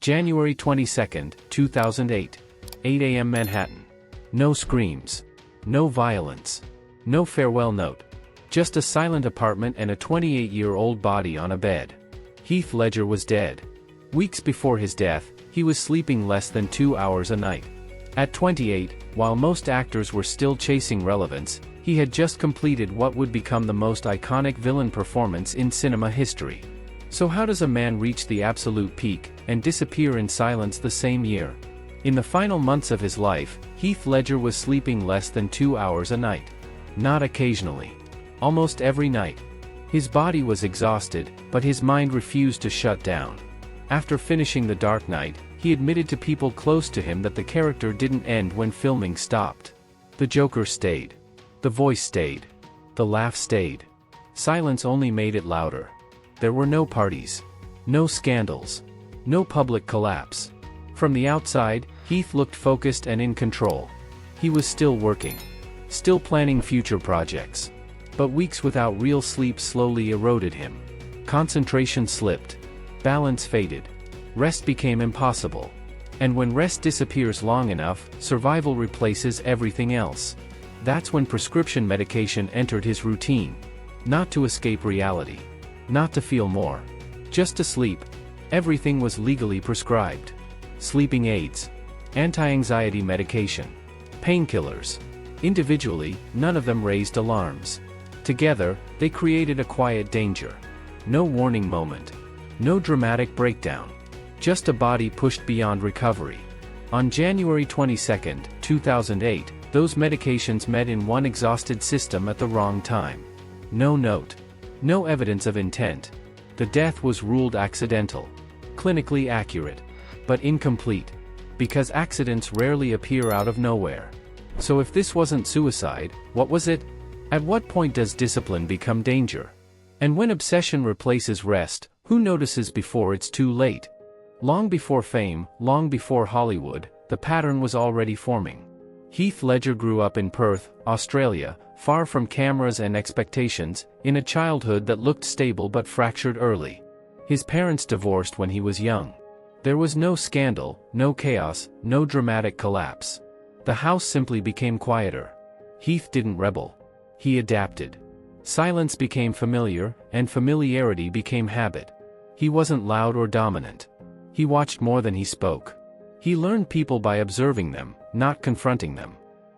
January 22, 2008. 8 a.m. Manhattan. No screams. No violence. No farewell note. Just a silent apartment and a 28-year-old body on a bed. Heath Ledger was dead. Weeks before his death, he was sleeping less than 2 hours a night. At 28, while most actors were still chasing relevance, he had just completed what would become the most iconic villain performance in cinema history. So how does a man reach the absolute peak and disappear in silence the same year? In the final months of his life, Heath Ledger was sleeping less than 2 hours a night. Not occasionally. Almost every night. His body was exhausted, but his mind refused to shut down. After finishing The Dark Knight, he admitted to people close to him that the character didn't end when filming stopped. The Joker stayed. The voice stayed. The laugh stayed. Silence only made it louder. There were no parties. No scandals. No public collapse. From the outside, Heath looked focused and in control. He was still working. Still planning future projects. But weeks without real sleep slowly eroded him. Concentration slipped. Balance faded. Rest became impossible. And when rest disappears long enough, survival replaces everything else. That's when prescription medication entered his routine. Not to escape reality. Not to feel more. Just to sleep. Everything was legally prescribed. Sleeping aids. Anti-anxiety medication. Painkillers. Individually, none of them raised alarms. Together, they created a quiet danger. No warning moment. No dramatic breakdown. Just a body pushed beyond recovery. On January 22, 2008, those medications met in one exhausted system at the wrong time. No note. No evidence of intent. The death was ruled accidental. Clinically accurate. But incomplete. Because accidents rarely appear out of nowhere. So if this wasn't suicide, what was it? At what point does discipline become danger? And when obsession replaces rest, who notices before it's too late? Long before fame, long before Hollywood, the pattern was already forming. Heath Ledger grew up in Perth, Australia, far from cameras and expectations, in a childhood that looked stable but fractured early. His parents divorced when he was young. There was no scandal, no chaos, no dramatic collapse. The house simply became quieter. Heath didn't rebel. He adapted. Silence became familiar, and familiarity became habit. He wasn't loud or dominant. He watched more than he spoke. He learned people by observing them, not confronting them.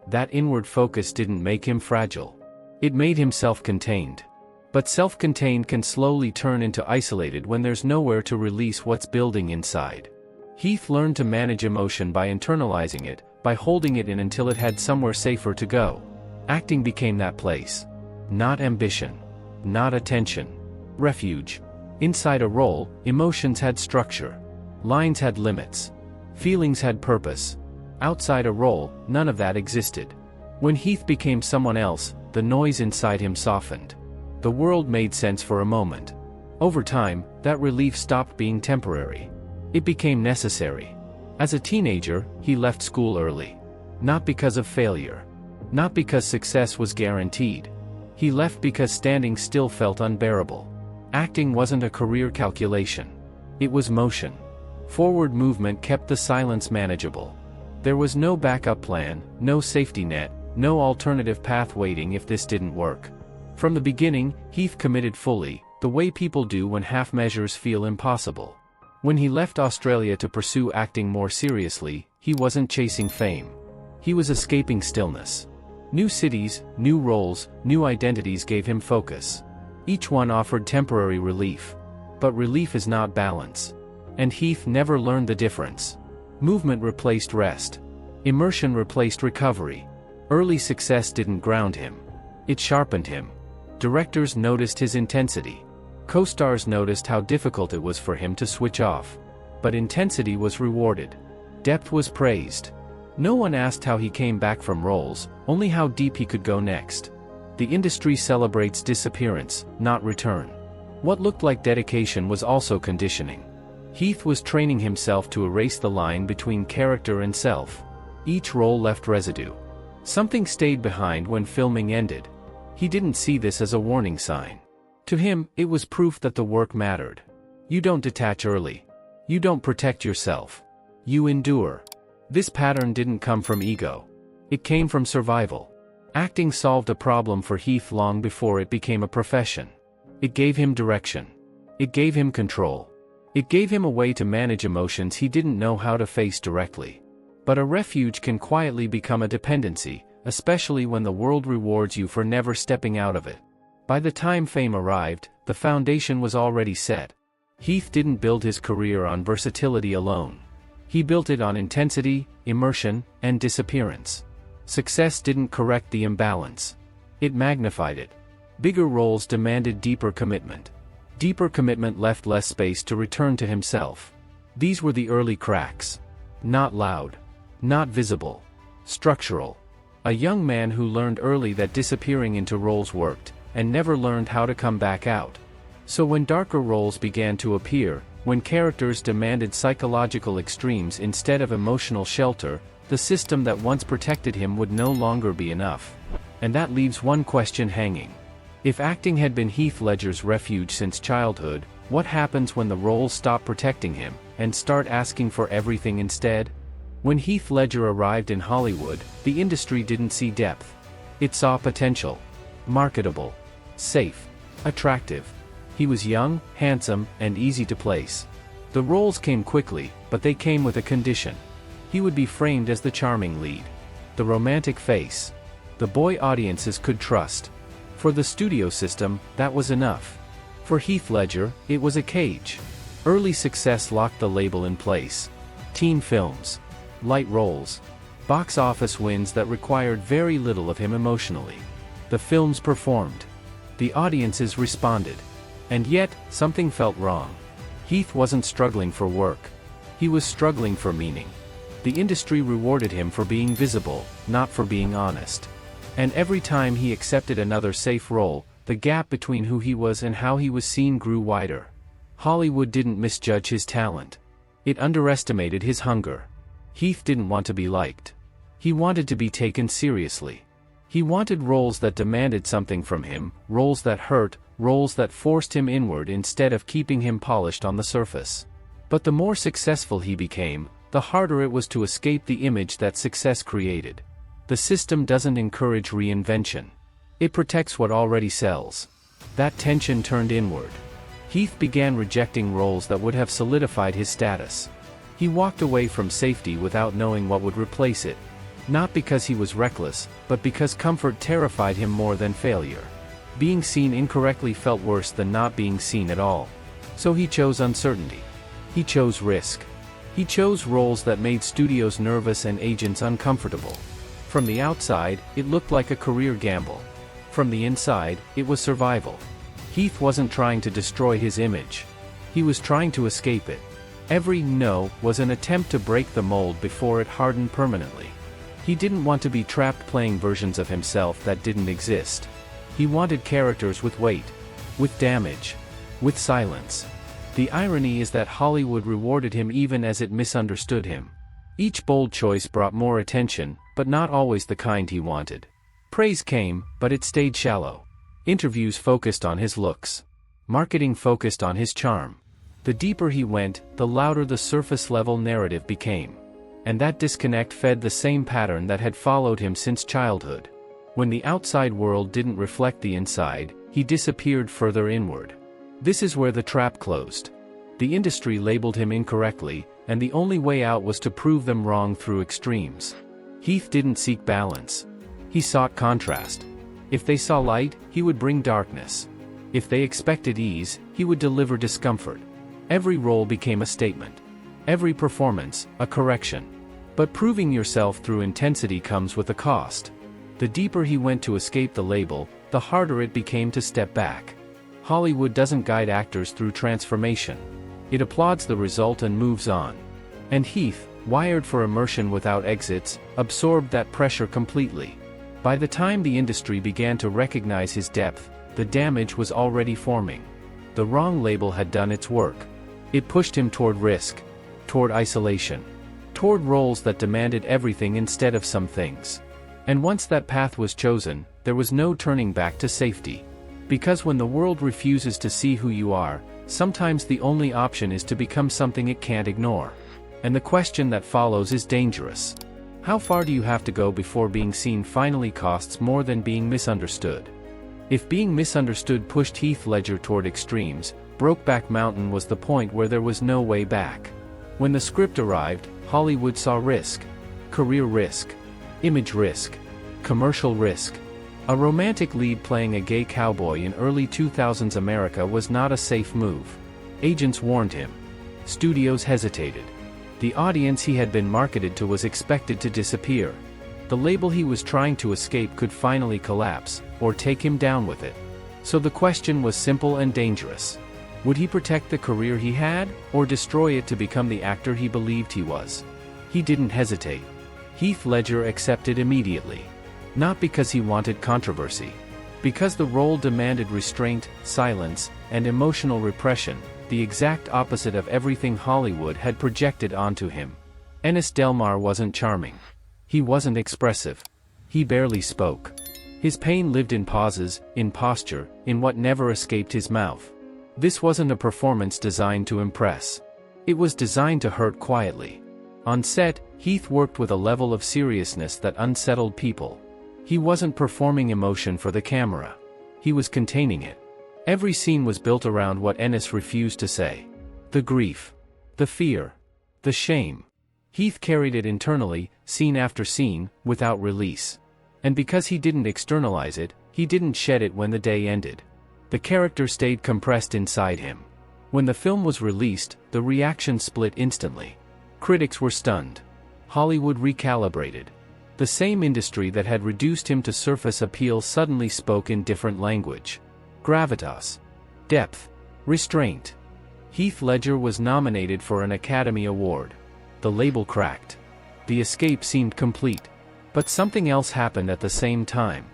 That inward focus didn't make him fragile. It made him self-contained. But self-contained can slowly turn into isolated when there's nowhere to release what's building inside. Heath learned to manage emotion by internalizing it, by holding it in until it had somewhere safer to go. Acting became that place. Not ambition. Not attention. Refuge. Inside a role, emotions had structure. Lines had limits. Feelings had purpose. Outside a role, none of that existed. When Heath became someone else, the noise inside him softened. The world made sense for a moment. Over time, that relief stopped being temporary. It became necessary. As a teenager, he left school early. Not because of failure. Not because success was guaranteed. He left because standing still felt unbearable. Acting wasn't a career calculation. It was motion. Forward movement kept the silence manageable. There was no backup plan, no safety net, no alternative path waiting if this didn't work. From the beginning, Heath committed fully, the way people do when half measures feel impossible. When he left Australia to pursue acting more seriously, he wasn't chasing fame. He was escaping stillness. New cities, new roles, new identities gave him focus. Each one offered temporary relief. But relief is not balance. And Heath never learned the difference. Movement replaced rest. Immersion replaced recovery. Early success didn't ground him. It sharpened him. Directors noticed his intensity. Co-stars noticed how difficult it was for him to switch off. But intensity was rewarded. Depth was praised. No one asked how he came back from roles, only how deep he could go next. The industry celebrates disappearance, not return. What looked like dedication was also conditioning. Heath was training himself to erase the line between character and self. Each role left residue. Something stayed behind when filming ended. He didn't see this as a warning sign. To him, it was proof that the work mattered. You don't detach early. You don't protect yourself. You endure. This pattern didn't come from ego. It came from survival. Acting solved a problem for Heath long before it became a profession. It gave him direction. It gave him control. It gave him a way to manage emotions he didn't know how to face directly. But a refuge can quietly become a dependency, especially when the world rewards you for never stepping out of it. By the time fame arrived, the foundation was already set. Heath didn't build his career on versatility alone. He built it on intensity, immersion, and disappearance. Success didn't correct the imbalance. It magnified it. Bigger roles demanded deeper commitment. Deeper commitment left less space to return to himself. These were the early cracks. Not loud. Not visible. Structural. A young man who learned early that disappearing into roles worked, and never learned how to come back out. So when darker roles began to appear, when characters demanded psychological extremes instead of emotional shelter, the system that once protected him would no longer be enough. And that leaves one question hanging. If acting had been Heath Ledger's refuge since childhood, what happens when the roles stop protecting him, and start asking for everything instead? When Heath Ledger arrived in Hollywood, the industry didn't see depth. It saw potential. Marketable. Safe. Attractive. He was young, handsome, and easy to place. The roles came quickly, but they came with a condition. He would be framed as the charming lead. The romantic face. The boy audiences could trust. For the studio system, that was enough. For Heath Ledger, it was a cage. Early success locked the label in place. Teen films. Light roles. Box office wins that required very little of him emotionally. The films performed. The audiences responded. And yet, something felt wrong. Heath wasn't struggling for work. He was struggling for meaning. The industry rewarded him for being visible, not for being honest. And every time he accepted another safe role, the gap between who he was and how he was seen grew wider. Hollywood didn't misjudge his talent. It underestimated his hunger. Heath didn't want to be liked. He wanted to be taken seriously. He wanted roles that demanded something from him, roles that hurt, roles that forced him inward instead of keeping him polished on the surface. But the more successful he became, the harder it was to escape the image that success created. The system doesn't encourage reinvention. It protects what already sells. That tension turned inward. Heath began rejecting roles that would have solidified his status. He walked away from safety without knowing what would replace it. Not because he was reckless, but because comfort terrified him more than failure. Being seen incorrectly felt worse than not being seen at all. So he chose uncertainty. He chose risk. He chose roles that made studios nervous and agents uncomfortable. From the outside, it looked like a career gamble. From the inside, it was survival. Heath wasn't trying to destroy his image. He was trying to escape it. Every no was an attempt to break the mold before it hardened permanently. He didn't want to be trapped playing versions of himself that didn't exist. He wanted characters with weight, with damage, with silence. The irony is that Hollywood rewarded him even as it misunderstood him. Each bold choice brought more attention, but not always the kind he wanted. Praise came, but it stayed shallow. Interviews focused on his looks. Marketing focused on his charm. The deeper he went, the louder the surface-level narrative became. And that disconnect fed the same pattern that had followed him since childhood. When the outside world didn't reflect the inside, he disappeared further inward. This is where the trap closed. The industry labeled him incorrectly, and the only way out was to prove them wrong through extremes. Heath didn't seek balance. He sought contrast. If they saw light, he would bring darkness. If they expected ease, he would deliver discomfort. Every role became a statement. Every performance, a correction. But proving yourself through intensity comes with a cost. The deeper he went to escape the label, the harder it became to step back. Hollywood doesn't guide actors through transformation. It applauds the result and moves on. And Heath, wired for immersion without exits, absorbed that pressure completely. By the time the industry began to recognize his depth, the damage was already forming. The wrong label had done its work. It pushed him toward risk, toward isolation, toward roles that demanded everything instead of some things. And once that path was chosen, there was no turning back to safety. Because when the world refuses to see who you are, sometimes the only option is to become something it can't ignore. And the question that follows is dangerous. How far do you have to go before being seen finally costs more than being misunderstood? If being misunderstood pushed Heath Ledger toward extremes, Brokeback Mountain was the point where there was no way back. When the script arrived, Hollywood saw risk. Career risk. Image risk. Commercial risk. A romantic lead playing a gay cowboy in early 2000s America was not a safe move. Agents warned him. Studios hesitated. The audience he had been marketed to was expected to disappear. The label he was trying to escape could finally collapse, or take him down with it. So the question was simple and dangerous. Would he protect the career he had, or destroy it to become the actor he believed he was? He didn't hesitate. Heath Ledger accepted immediately. Not because he wanted controversy. Because the role demanded restraint, silence, and emotional repression, the exact opposite of everything Hollywood had projected onto him. Ennis Delmar wasn't charming. He wasn't expressive. He barely spoke. His pain lived in pauses, in posture, in what never escaped his mouth. This wasn't a performance designed to impress. It was designed to hurt quietly. On set, Heath worked with a level of seriousness that unsettled people. He wasn't performing emotion for the camera. He was containing it. Every scene was built around what Ennis refused to say. The grief. The fear. The shame. Heath carried it internally, scene after scene, without release. And because he didn't externalize it, he didn't shed it when the day ended. The character stayed compressed inside him. When the film was released, the reaction split instantly. Critics were stunned. Hollywood recalibrated. The same industry that had reduced him to surface appeal suddenly spoke in different language. Gravitas. Depth. Restraint. Heath Ledger was nominated for an Academy Award. The label cracked. The escape seemed complete. But something else happened at the same time.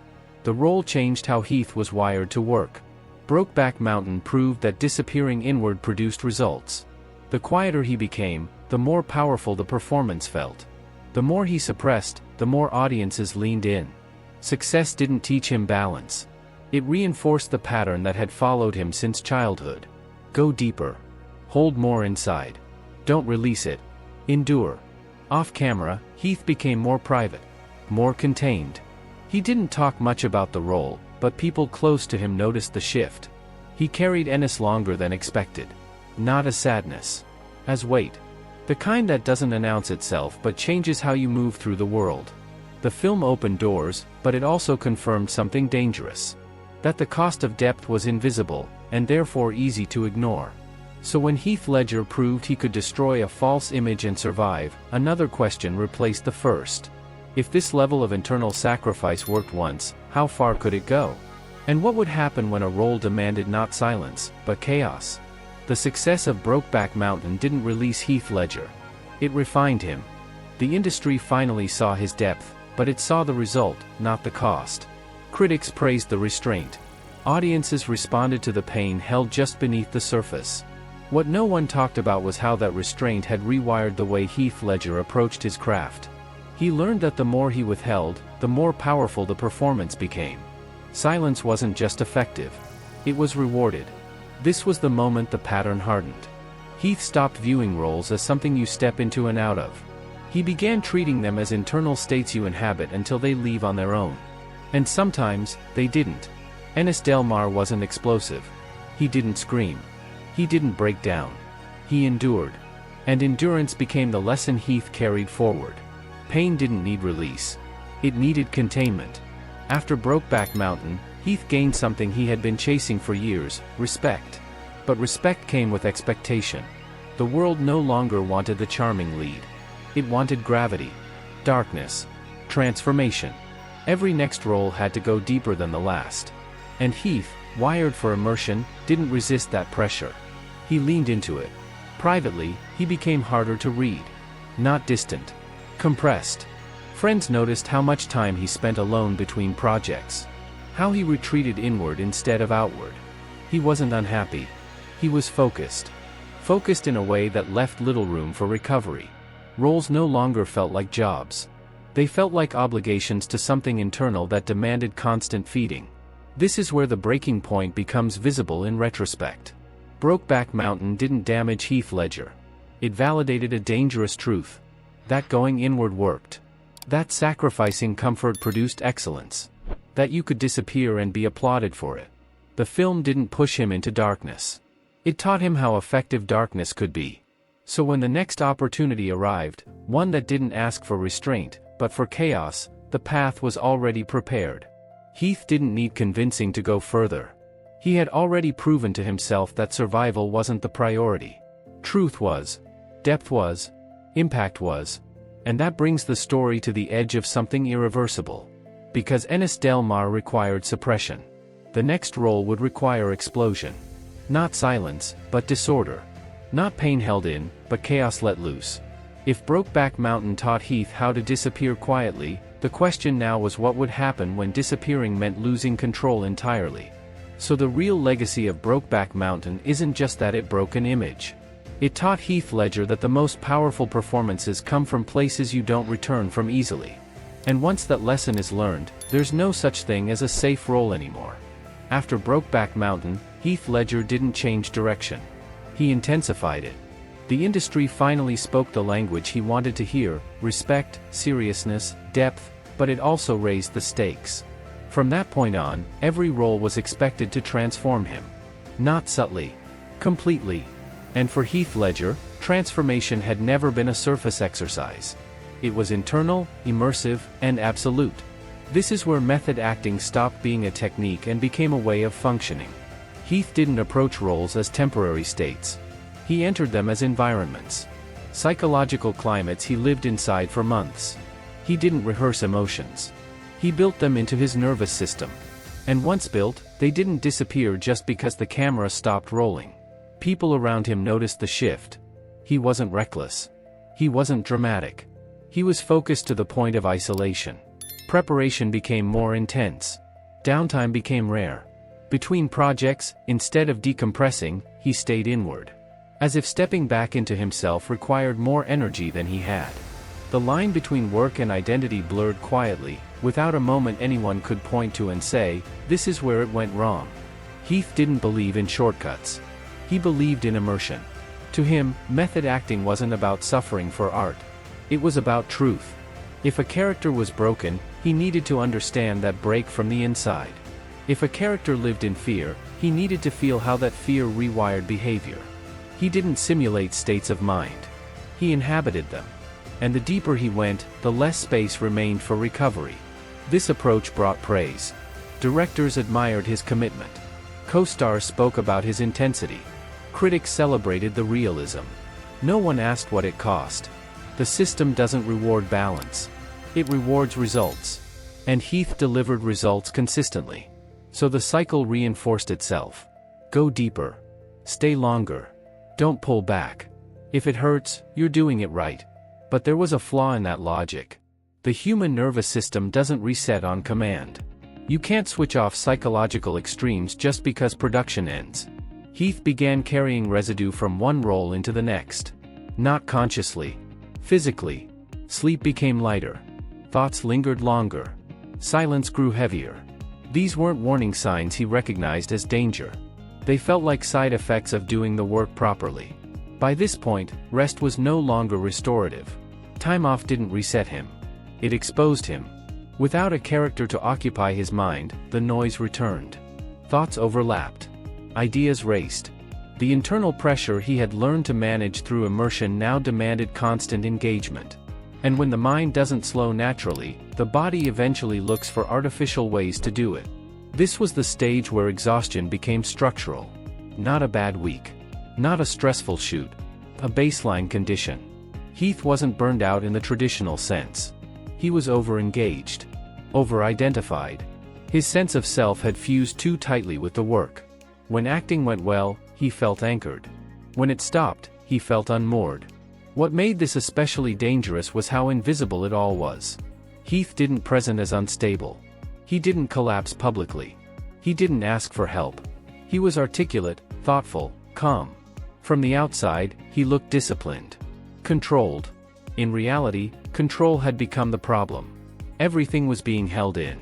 The role changed how Heath was wired to work. Brokeback Mountain proved that disappearing inward produced results. The quieter he became, the more powerful the performance felt. The more he suppressed, the more audiences leaned in. Success didn't teach him balance. It reinforced the pattern that had followed him since childhood. Go deeper. Hold more inside. Don't release it. Endure. Off camera, Heath became more private. More contained. He didn't talk much about the role, but people close to him noticed the shift. He carried Ennis longer than expected. Not as sadness. As weight. The kind that doesn't announce itself but changes how you move through the world. The film opened doors, but it also confirmed something dangerous. That the cost of depth was invisible, and therefore easy to ignore. So when Heath Ledger proved he could destroy a false image and survive, another question replaced the first. If this level of internal sacrifice worked once, how far could it go? And what would happen when a role demanded not silence, but chaos? The success of Brokeback Mountain didn't release Heath Ledger. It refined him. The industry finally saw his depth, but it saw the result, not the cost. Critics praised the restraint. Audiences responded to the pain held just beneath the surface. What no one talked about was how that restraint had rewired the way Heath Ledger approached his craft. He learned that the more he withheld, the more powerful the performance became. Silence wasn't just effective. It was rewarded. This was the moment the pattern hardened. Heath stopped viewing roles as something you step into and out of. He began treating them as internal states you inhabit until they leave on their own. And sometimes, they didn't. Ennis Delmar wasn't explosive. He didn't scream. He didn't break down. He endured. And endurance became the lesson Heath carried forward. Pain didn't need release. It needed containment. After Brokeback Mountain, Heath gained something he had been chasing for years: respect. But respect came with expectation. The world no longer wanted the charming lead. It wanted gravity, darkness, transformation. Every next role had to go deeper than the last. And Heath, wired for immersion, didn't resist that pressure. He leaned into it. Privately, he became harder to read. Not distant. Compressed. Friends noticed how much time he spent alone between projects. How he retreated inward instead of outward. He wasn't unhappy. He was focused. Focused in a way that left little room for recovery. Roles no longer felt like jobs. They felt like obligations to something internal that demanded constant feeding. This is where the breaking point becomes visible in retrospect. Brokeback Mountain didn't damage Heath Ledger. It validated a dangerous truth. That going inward worked. That sacrificing comfort produced excellence. That you could disappear and be applauded for it. The film didn't push him into darkness. It taught him how effective darkness could be. So when the next opportunity arrived, one that didn't ask for restraint, but for chaos, the path was already prepared. Heath didn't need convincing to go further. He had already proven to himself that survival wasn't the priority. Truth was. Depth was. Impact was. And that brings the story to the edge of something irreversible. Because Ennis Del Mar required suppression. The next role would require explosion. Not silence, but disorder. Not pain held in, but chaos let loose. If Brokeback Mountain taught Heath how to disappear quietly, the question now was what would happen when disappearing meant losing control entirely. So the real legacy of Brokeback Mountain isn't just that it broke an image. It taught Heath Ledger that the most powerful performances come from places you don't return from easily. And once that lesson is learned, there's no such thing as a safe role anymore. After Brokeback Mountain, Heath Ledger didn't change direction. He intensified it. The industry finally spoke the language he wanted to hear: respect, seriousness, depth, but it also raised the stakes. From that point on, every role was expected to transform him. Not subtly. Completely. And for Heath Ledger, transformation had never been a surface exercise. It was internal, immersive, and absolute. This is where method acting stopped being a technique and became a way of functioning. Heath didn't approach roles as temporary states. He entered them as environments. Psychological climates he lived inside for months. He didn't rehearse emotions. He built them into his nervous system. And once built, they didn't disappear just because the camera stopped rolling. People around him noticed the shift. He wasn't reckless. He wasn't dramatic. He was focused to the point of isolation. Preparation became more intense. Downtime became rare. Between projects, instead of decompressing, he stayed inward. As if stepping back into himself required more energy than he had. The line between work and identity blurred quietly, without a moment anyone could point to and say, "This is where it went wrong." Heath didn't believe in shortcuts. He believed in immersion. To him, method acting wasn't about suffering for art. It was about truth. If a character was broken, he needed to understand that break from the inside. If a character lived in fear, he needed to feel how that fear rewired behavior. He didn't simulate states of mind. He inhabited them. And the deeper he went, the less space remained for recovery. This approach brought praise. Directors admired his commitment. Co-stars spoke about his intensity. Critics celebrated the realism. No one asked what it cost. The system doesn't reward balance. It rewards results. And Heath delivered results consistently. So the cycle reinforced itself. Go deeper. Stay longer. Don't pull back. If it hurts, you're doing it right. But there was a flaw in that logic. The human nervous system doesn't reset on command. You can't switch off psychological extremes just because production ends. Heath began carrying residue from one role into the next. Not consciously. Physically. Sleep became lighter. Thoughts lingered longer. Silence grew heavier. These weren't warning signs he recognized as danger. They felt like side effects of doing the work properly. By this point, rest was no longer restorative. Time off didn't reset him. It exposed him. Without a character to occupy his mind, the noise returned. Thoughts overlapped. Ideas raced. The internal pressure he had learned to manage through immersion now demanded constant engagement. And when the mind doesn't slow naturally, the body eventually looks for artificial ways to do it. This was the stage where exhaustion became structural. Not a bad week. Not a stressful shoot. A baseline condition. Heath wasn't burned out in the traditional sense. He was over-engaged. Over-identified. His sense of self had fused too tightly with the work. When acting went well, he felt anchored. When it stopped, he felt unmoored. What made this especially dangerous was how invisible it all was. Heath didn't present as unstable. He didn't collapse publicly. He didn't ask for help. He was articulate, thoughtful, calm. From the outside, he looked disciplined. Controlled. In reality, control had become the problem. Everything was being held in.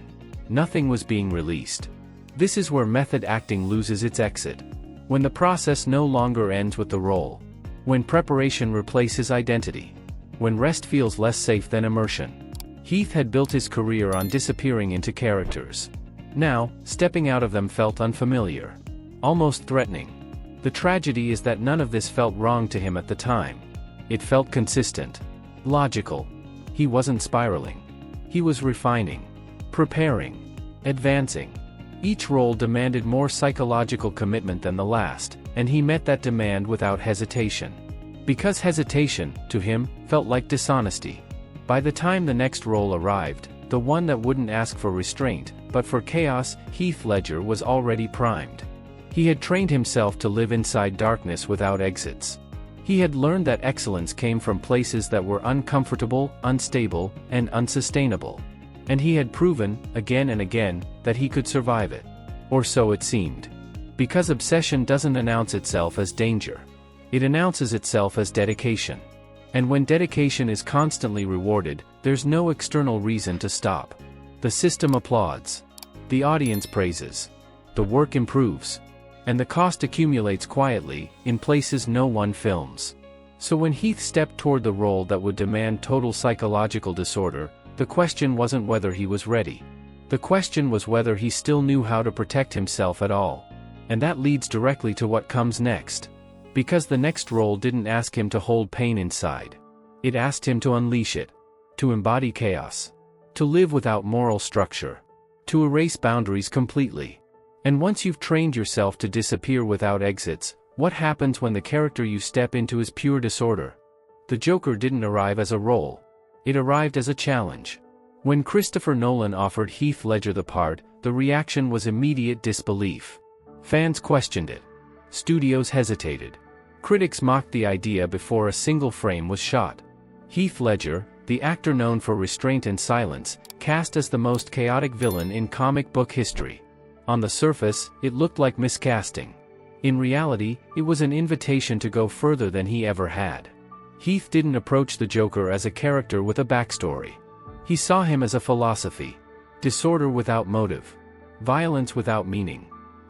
Nothing was being released. This is where method acting loses its exit. When the process no longer ends with the role. When preparation replaces identity. When rest feels less safe than immersion. Heath had built his career on disappearing into characters. Now, stepping out of them felt unfamiliar. Almost threatening. The tragedy is that none of this felt wrong to him at the time. It felt consistent. Logical. He wasn't spiraling. He was refining. Preparing. Advancing. Each role demanded more psychological commitment than the last, and he met that demand without hesitation. Because hesitation, to him, felt like dishonesty. By the time the next role arrived, the one that wouldn't ask for restraint, but for chaos, Heath Ledger was already primed. He had trained himself to live inside darkness without exits. He had learned that excellence came from places that were uncomfortable, unstable, and unsustainable. And he had proven, again and again, that he could survive it. Or so it seemed. Because obsession doesn't announce itself as danger. It announces itself as dedication. And when dedication is constantly rewarded, there's no external reason to stop. The system applauds. The audience praises. The work improves. And the cost accumulates quietly, in places no one films. So when Heath stepped toward the role that would demand total psychological disorder, the question wasn't whether he was ready. The question was whether he still knew how to protect himself at all. And that leads directly to what comes next. Because the next role didn't ask him to hold pain inside. It asked him to unleash it. To embody chaos. To live without moral structure. To erase boundaries completely. And once you've trained yourself to disappear without exits, what happens when the character you step into is pure disorder? The Joker didn't arrive as a role. It arrived as a challenge. When Christopher Nolan offered Heath Ledger the part, the reaction was immediate disbelief. Fans questioned it. Studios hesitated. Critics mocked the idea before a single frame was shot. Heath Ledger, the actor known for restraint and silence, cast as the most chaotic villain in comic book history. On the surface, it looked like miscasting. In reality, it was an invitation to go further than he ever had. Heath didn't approach the Joker as a character with a backstory. He saw him as a philosophy. Disorder without motive. Violence without meaning.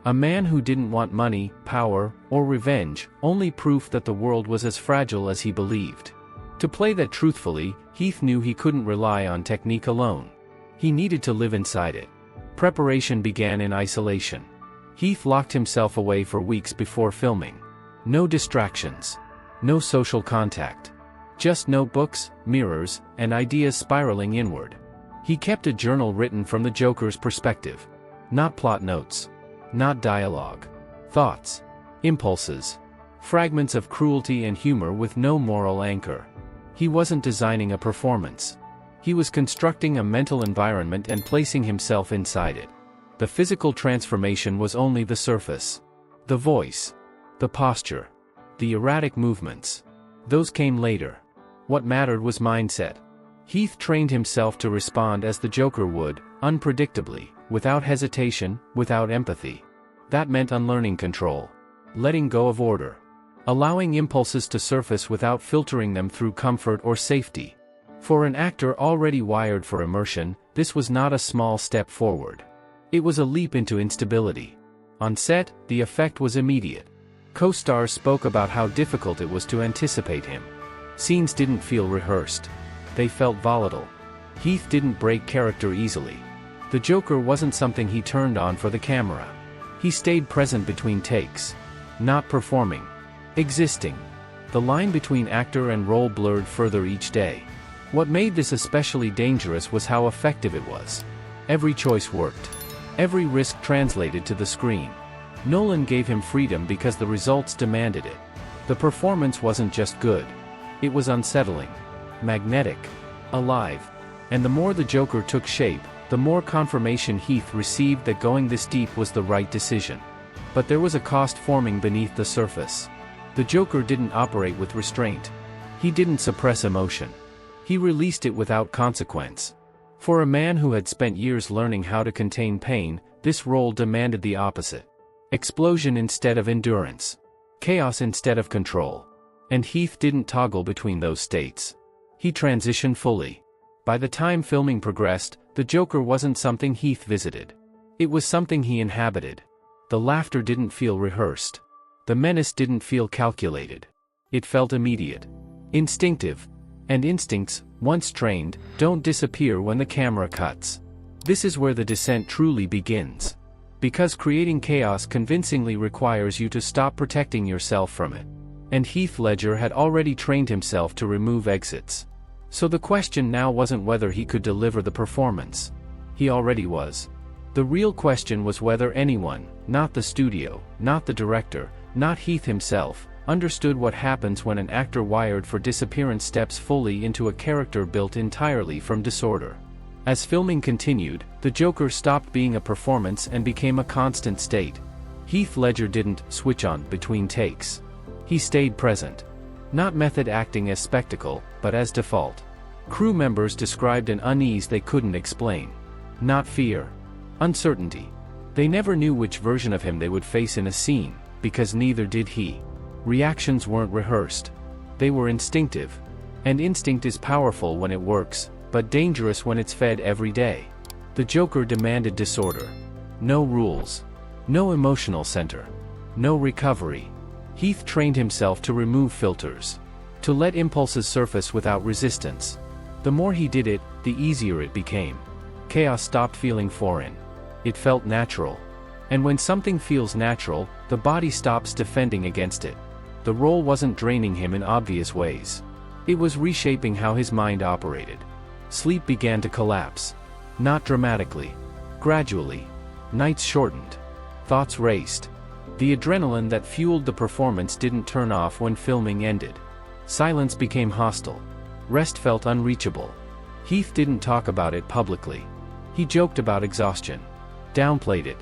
A man who didn't want money, power, or revenge, only proof that the world was as fragile as he believed. To play that truthfully, Heath knew he couldn't rely on technique alone. He needed to live inside it. Preparation began in isolation. Heath locked himself away for weeks before filming. No distractions. No social contact. Just notebooks, mirrors, and ideas spiraling inward. He kept a journal written from the Joker's perspective. Not plot notes. Not dialogue. Thoughts. Impulses. Fragments of cruelty and humor with no moral anchor. He wasn't designing a performance. He was constructing a mental environment and placing himself inside it. The physical transformation was only the surface. The voice. The posture. The erratic movements. Those came later. What mattered was mindset. Heath trained himself to respond as the Joker would, unpredictably, without hesitation, without empathy. That meant unlearning control. Letting go of order. Allowing impulses to surface without filtering them through comfort or safety. For an actor already wired for immersion, this was not a small step forward. It was a leap into instability. On set, the effect was immediate. Co-stars spoke about how difficult it was to anticipate him. Scenes didn't feel rehearsed. They felt volatile. Heath didn't break character easily. The Joker wasn't something he turned on for the camera. He stayed present between takes. Not performing. Existing. The line between actor and role blurred further each day. What made this especially dangerous was how effective it was. Every choice worked. Every risk translated to the screen. Nolan gave him freedom because the results demanded it. The performance wasn't just good. It was unsettling. Magnetic. Alive. And the more the Joker took shape, the more confirmation Heath received that going this deep was the right decision. But there was a cost forming beneath the surface. The Joker didn't operate with restraint. He didn't suppress emotion. He released it without consequence. For a man who had spent years learning how to contain pain, this role demanded the opposite. Explosion instead of endurance. Chaos instead of control. And Heath didn't toggle between those states. He transitioned fully. By the time filming progressed, the Joker wasn't something Heath visited. It was something he inhabited. The laughter didn't feel rehearsed. The menace didn't feel calculated. It felt immediate. Instinctive. And instincts, once trained, don't disappear when the camera cuts. This is where the descent truly begins. Because creating chaos convincingly requires you to stop protecting yourself from it. And Heath Ledger had already trained himself to remove exits. So the question now wasn't whether he could deliver the performance. He already was. The real question was whether anyone, not the studio, not the director, not Heath himself, understood what happens when an actor wired for disappearance steps fully into a character built entirely from disorder. As filming continued, the Joker stopped being a performance and became a constant state. Heath Ledger didn't switch on between takes. He stayed present. Not method acting as spectacle, but as default. Crew members described an unease they couldn't explain. Not fear. Uncertainty. They never knew which version of him they would face in a scene, because neither did he. Reactions weren't rehearsed. They were instinctive. And instinct is powerful when it works, but dangerous when it's fed every day. The Joker demanded disorder. No rules. No emotional center. No recovery. Heath trained himself to remove filters. To let impulses surface without resistance. The more he did it, the easier it became. Chaos stopped feeling foreign. It felt natural. And when something feels natural, the body stops defending against it. The role wasn't draining him in obvious ways. It was reshaping how his mind operated. Sleep began to collapse. Not dramatically. Gradually. Nights shortened. Thoughts raced. The adrenaline that fueled the performance didn't turn off when filming ended. Silence became hostile. Rest felt unreachable. Heath didn't talk about it publicly. He joked about exhaustion. Downplayed it.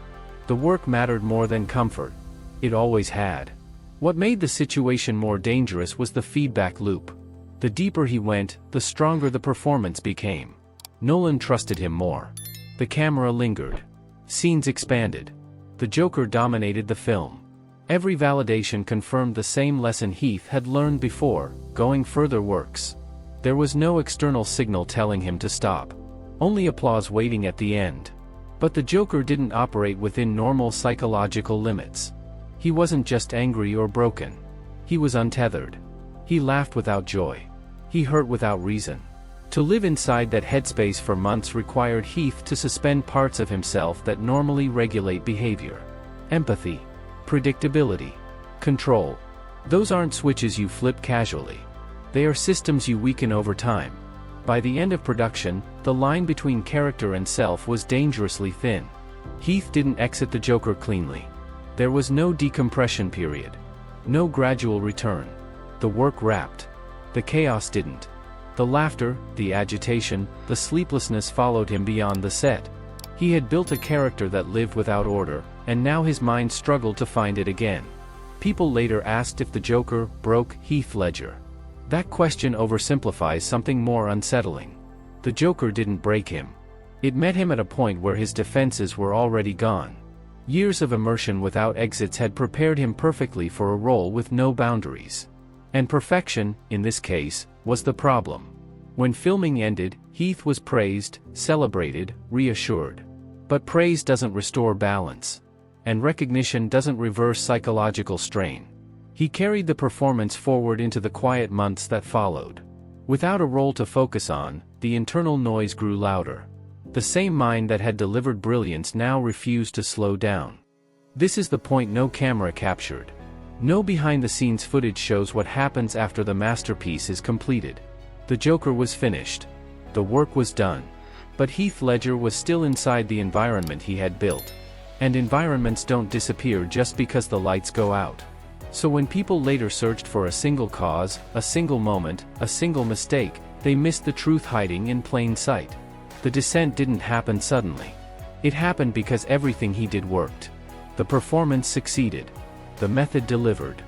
The work mattered more than comfort. It always had. What made the situation more dangerous was the feedback loop. The deeper he went, the stronger the performance became. Nolan trusted him more. The camera lingered. Scenes expanded. The Joker dominated the film. Every validation confirmed the same lesson Heath had learned before: going further works. There was no external signal telling him to stop. Only applause waiting at the end. But the Joker didn't operate within normal psychological limits. He wasn't just angry or broken. He was untethered. He laughed without joy. He hurt without reason. To live inside that headspace for months required Heath to suspend parts of himself that normally regulate behavior. Empathy. Predictability. Control. Those aren't switches you flip casually. They are systems you weaken over time. By the end of production, the line between character and self was dangerously thin. Heath didn't exit the Joker cleanly. There was no decompression period. No gradual return. The work wrapped. The chaos didn't. The laughter, the agitation, the sleeplessness followed him beyond the set. He had built a character that lived without order, and now his mind struggled to find it again. People later asked if the Joker broke Heath Ledger. That question oversimplifies something more unsettling. The Joker didn't break him. It met him at a point where his defenses were already gone. Years of immersion without exits had prepared him perfectly for a role with no boundaries. And perfection, in this case, was the problem. When filming ended, Heath was praised, celebrated, reassured. But praise doesn't restore balance. And recognition doesn't reverse psychological strain. He carried the performance forward into the quiet months that followed. Without a role to focus on, the internal noise grew louder. The same mind that had delivered brilliance now refused to slow down. This is the point no camera captured. No behind-the-scenes footage shows what happens after the masterpiece is completed. The Joker was finished. The work was done. But Heath Ledger was still inside the environment he had built. And environments don't disappear just because the lights go out. So when people later searched for a single cause, a single moment, a single mistake, they missed the truth hiding in plain sight. The descent didn't happen suddenly. It happened because everything he did worked. The performance succeeded. The method delivered.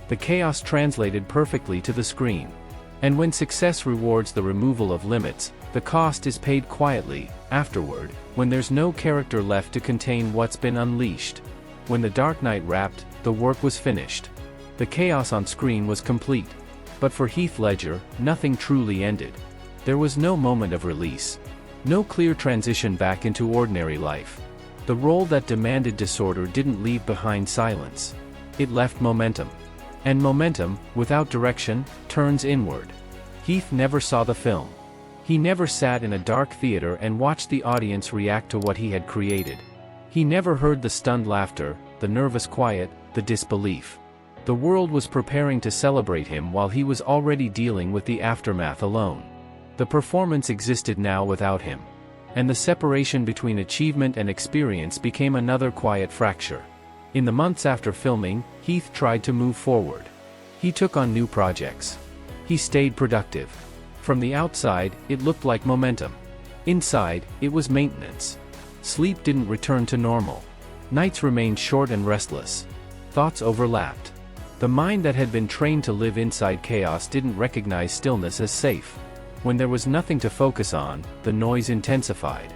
The chaos translated perfectly to the screen. And when success rewards the removal of limits, the cost is paid quietly, afterward, when there's no character left to contain what's been unleashed. When the Dark Knight wrapped, the work was finished. The chaos on screen was complete. But for Heath Ledger, nothing truly ended. There was no moment of release. No clear transition back into ordinary life. The role that demanded disorder didn't leave behind silence. It left momentum. And momentum, without direction, turns inward. Heath never saw the film. He never sat in a dark theater and watched the audience react to what he had created. He never heard the stunned laughter, the nervous quiet, the disbelief. The world was preparing to celebrate him while he was already dealing with the aftermath alone. The performance existed now without him. And the separation between achievement and experience became another quiet fracture. In the months after filming, Heath tried to move forward. He took on new projects. He stayed productive. From the outside, it looked like momentum. Inside, it was maintenance. Sleep didn't return to normal. Nights remained short and restless. Thoughts overlapped. The mind that had been trained to live inside chaos didn't recognize stillness as safe. When there was nothing to focus on, the noise intensified.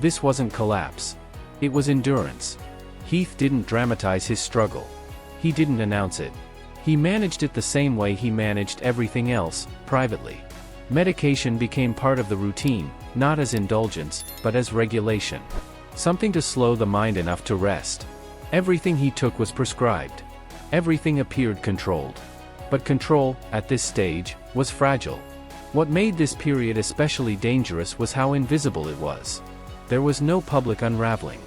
This wasn't collapse. It was endurance. Heath didn't dramatize his struggle. He didn't announce it. He managed it the same way he managed everything else, privately. Medication became part of the routine, not as indulgence, but as regulation. Something to slow the mind enough to rest. Everything he took was prescribed. Everything appeared controlled. But control, at this stage, was fragile. What made this period especially dangerous was how invisible it was. There was no public unraveling.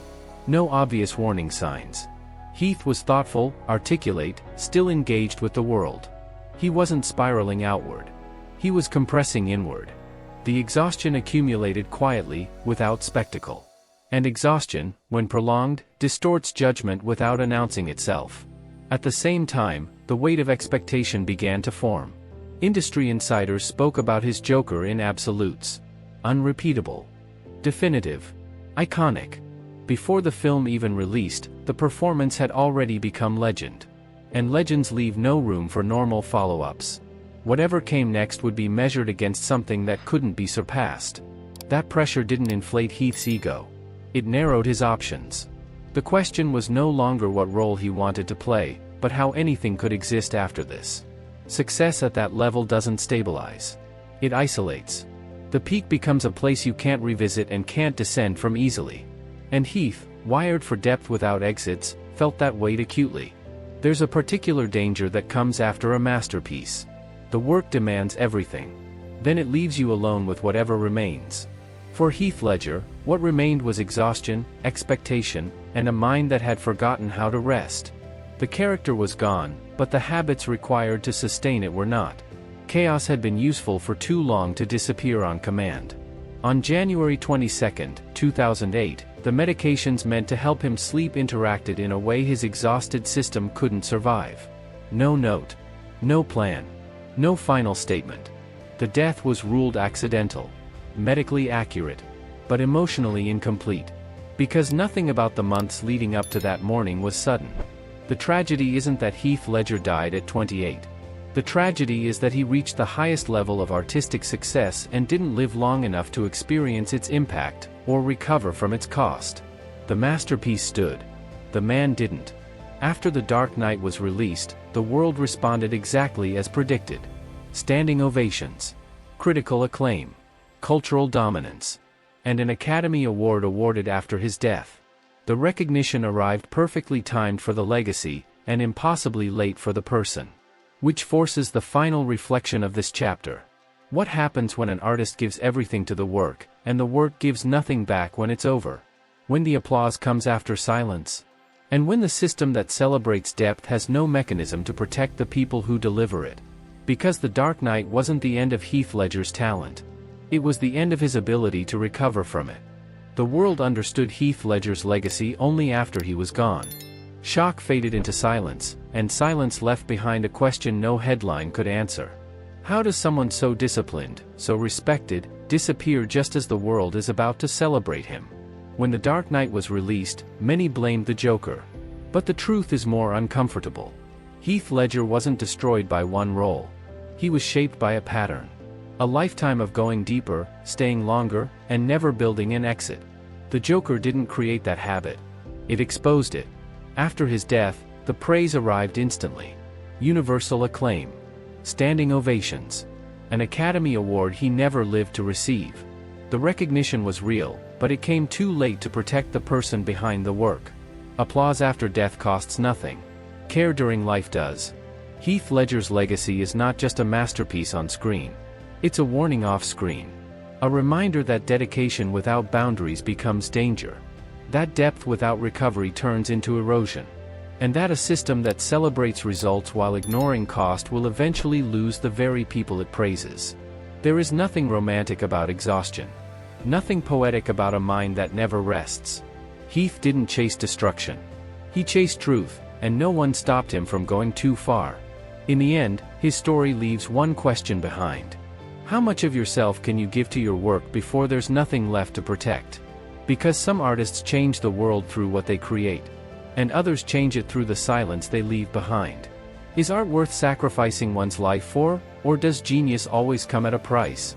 No obvious warning signs. Heath was thoughtful, articulate, still engaged with the world. He wasn't spiraling outward. He was compressing inward. The exhaustion accumulated quietly, without spectacle. And exhaustion, when prolonged, distorts judgment without announcing itself. At the same time, the weight of expectation began to form. Industry insiders spoke about his Joker in absolutes. Unrepeatable. Definitive. Iconic. Before the film even released, the performance had already become legend. And legends leave no room for normal follow-ups. Whatever came next would be measured against something that couldn't be surpassed. That pressure didn't inflate Heath's ego. It narrowed his options. The question was no longer what role he wanted to play, but how anything could exist after this. Success at that level doesn't stabilize. It isolates. The peak becomes a place you can't revisit and can't descend from easily. And Heath, wired for depth without exits, felt that weight acutely. There's a particular danger that comes after a masterpiece. The work demands everything. Then it leaves you alone with whatever remains. For Heath Ledger, what remained was exhaustion, expectation, and a mind that had forgotten how to rest. The character was gone, but the habits required to sustain it were not. Chaos had been useful for too long to disappear on command. On January 22, 2008, the medications meant to help him sleep interacted in a way his exhausted system couldn't survive. No note. No plan. No final statement. The death was ruled accidental. Medically accurate. But emotionally incomplete. Because nothing about the months leading up to that morning was sudden. The tragedy isn't that Heath Ledger died at 28. The tragedy is that he reached the highest level of artistic success and didn't live long enough to experience its impact, or recover from its cost. The masterpiece stood. The man didn't. After The Dark Knight was released, the world responded exactly as predicted. Standing ovations. Critical acclaim. Cultural dominance. And an Academy Award awarded after his death. The recognition arrived perfectly timed for the legacy, and impossibly late for the person. Which forces the final reflection of this chapter. What happens when an artist gives everything to the work, and the work gives nothing back when it's over? When the applause comes after silence? And when the system that celebrates depth has no mechanism to protect the people who deliver it? Because The Dark Knight wasn't the end of Heath Ledger's talent. It was the end of his ability to recover from it. The world understood Heath Ledger's legacy only after he was gone. Shock faded into silence, and silence left behind a question no headline could answer. How does someone so disciplined, so respected, disappear just as the world is about to celebrate him? When The Dark Knight was released, many blamed the Joker. But the truth is more uncomfortable. Heath Ledger wasn't destroyed by one role. He was shaped by a pattern. A lifetime of going deeper, staying longer, and never building an exit. The Joker didn't create that habit. It exposed it. After his death, the praise arrived instantly. Universal acclaim. Standing ovations. An Academy Award he never lived to receive. The recognition was real, but it came too late to protect the person behind the work. Applause after death costs nothing. Care during life does. Heath Ledger's legacy is not just a masterpiece on screen. It's a warning off-screen. A reminder that dedication without boundaries becomes danger. That depth without recovery turns into erosion. And that a system that celebrates results while ignoring cost will eventually lose the very people it praises. There is nothing romantic about exhaustion. Nothing poetic about a mind that never rests. Heath didn't chase destruction. He chased truth, and no one stopped him from going too far. In the end, his story leaves one question behind. How much of yourself can you give to your work before there's nothing left to protect? Because some artists change the world through what they create, and others change it through the silence they leave behind. Is art worth sacrificing one's life for, or does genius always come at a price?